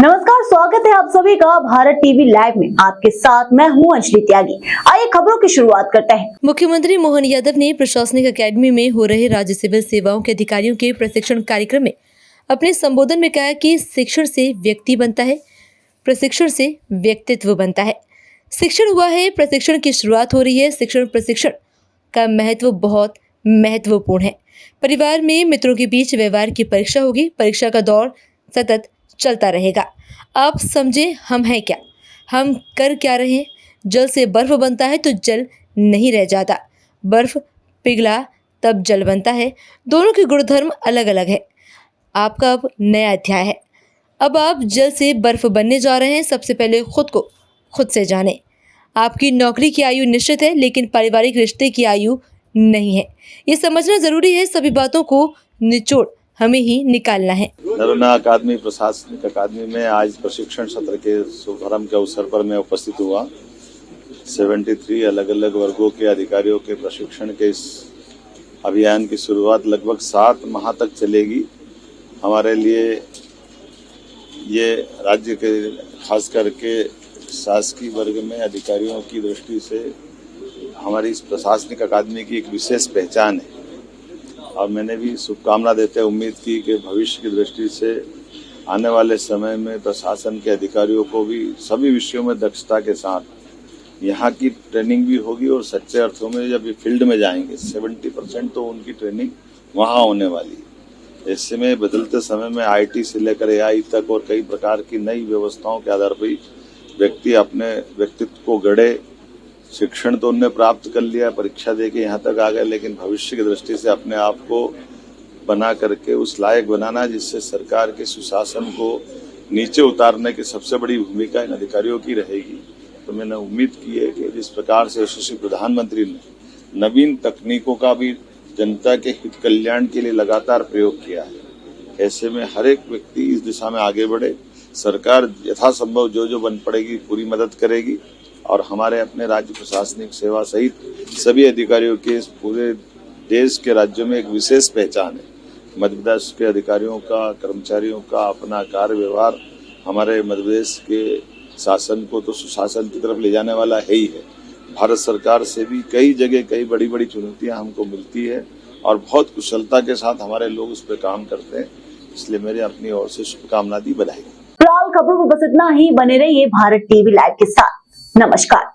नमस्कार, स्वागत है आप सभी का भारत टीवी लाइव में। आपके साथ मैं हूं अंजलि त्यागी। आइए खबरों की शुरुआत करते हैं। मुख्यमंत्री मोहन यादव ने प्रशासनिक अकेडमी में हो रहे राज्य सिविल सेवाओं के अधिकारियों के प्रशिक्षण कार्यक्रम में अपने संबोधन में कहा कि शिक्षण से व्यक्ति बनता है, प्रशिक्षण से व्यक्तित्व बनता है। शिक्षण हुआ है, प्रशिक्षण की शुरुआत हो रही है। शिक्षण प्रशिक्षण का महत्व बहुत महत्वपूर्ण है। परिवार में मित्रों के बीच व्यवहार की परीक्षा होगी। परीक्षा का दौर सतत चलता रहेगा। आप समझे हम हैं क्या, हम कर क्या रहे हैं। जल से बर्फ बनता है तो जल नहीं रह जाता, बर्फ पिघला तब जल बनता है। दोनों के गुणधर्म अलग अलग है। आपका अब नया अध्याय है। अब आप जल से बर्फ बनने जा रहे हैं। सबसे पहले खुद को खुद से जानें। आपकी नौकरी की आयु निश्चित है, लेकिन पारिवारिक रिश्ते की आयु नहीं है। ये समझना जरूरी है। सभी बातों को निचोड़ हमें ही निकालना है। नरोन्हा अकादमी प्रशासनिक अकादमी में आज प्रशिक्षण सत्र के शुभारंभ के अवसर पर मैं उपस्थित हुआ। 73 अलग अलग वर्गों के अधिकारियों के प्रशिक्षण के इस अभियान की शुरुआत लगभग 7 माह तक चलेगी। हमारे लिए ये राज्य के खास करके शासकीय वर्ग में अधिकारियों की दृष्टि से हमारी इस प्रशासनिक अकादमी की एक विशेष पहचान है और मैंने भी शुभकामना देते उम्मीद की कि भविष्य की दृष्टि से आने वाले समय में प्रशासन के अधिकारियों को भी सभी विषयों में दक्षता के साथ यहाँ की ट्रेनिंग भी होगी और सच्चे अर्थों में जब ये फील्ड में जाएंगे 70% तो उनकी ट्रेनिंग वहाँ होने वाली है। ऐसे में बदलते समय में IT से लेकर AI तक और कई प्रकार की नई व्यवस्थाओं के आधार पर व्यक्ति अपने व्यक्तित्व को गढ़े। शिक्षण तो उनने प्राप्त कर लिया, परीक्षा देके यहाँ तक आ गए, लेकिन भविष्य की दृष्टि से अपने आप को बना करके उस लायक बनाना जिससे सरकार के सुशासन को नीचे उतारने की सबसे बड़ी भूमिका इन अधिकारियों की रहेगी। तो मैंने उम्मीद की है कि जिस प्रकार से यशस्वी प्रधानमंत्री ने नवीन तकनीकों का भी जनता के हित कल्याण के लिए लगातार प्रयोग किया है, ऐसे में हर एक व्यक्ति इस दिशा में आगे बढ़े। सरकार यथासंभव जो बन पड़ेगी पूरी मदद करेगी और हमारे अपने राज्य प्रशासनिक सेवा सहित सभी अधिकारियों के इस पूरे देश के राज्यों में एक विशेष पहचान है। मध्य प्रदेश के अधिकारियों का, कर्मचारियों का अपना कार्य व्यवहार हमारे मध्य प्रदेश के शासन को तो सुशासन की तरफ ले जाने वाला है ही है। भारत सरकार से भी कई जगह कई बड़ी बड़ी चुनौतियां हमको मिलती है और बहुत कुशलता के साथ हमारे लोग उस पर काम करते हैं, इसलिए मेरे अपनी ओर से शुभकामना दी, बधाई। फिलहाल खबरों में बस इतना ही। बने रहिए भारत टीवी लाइव के साथ। नमस्कार।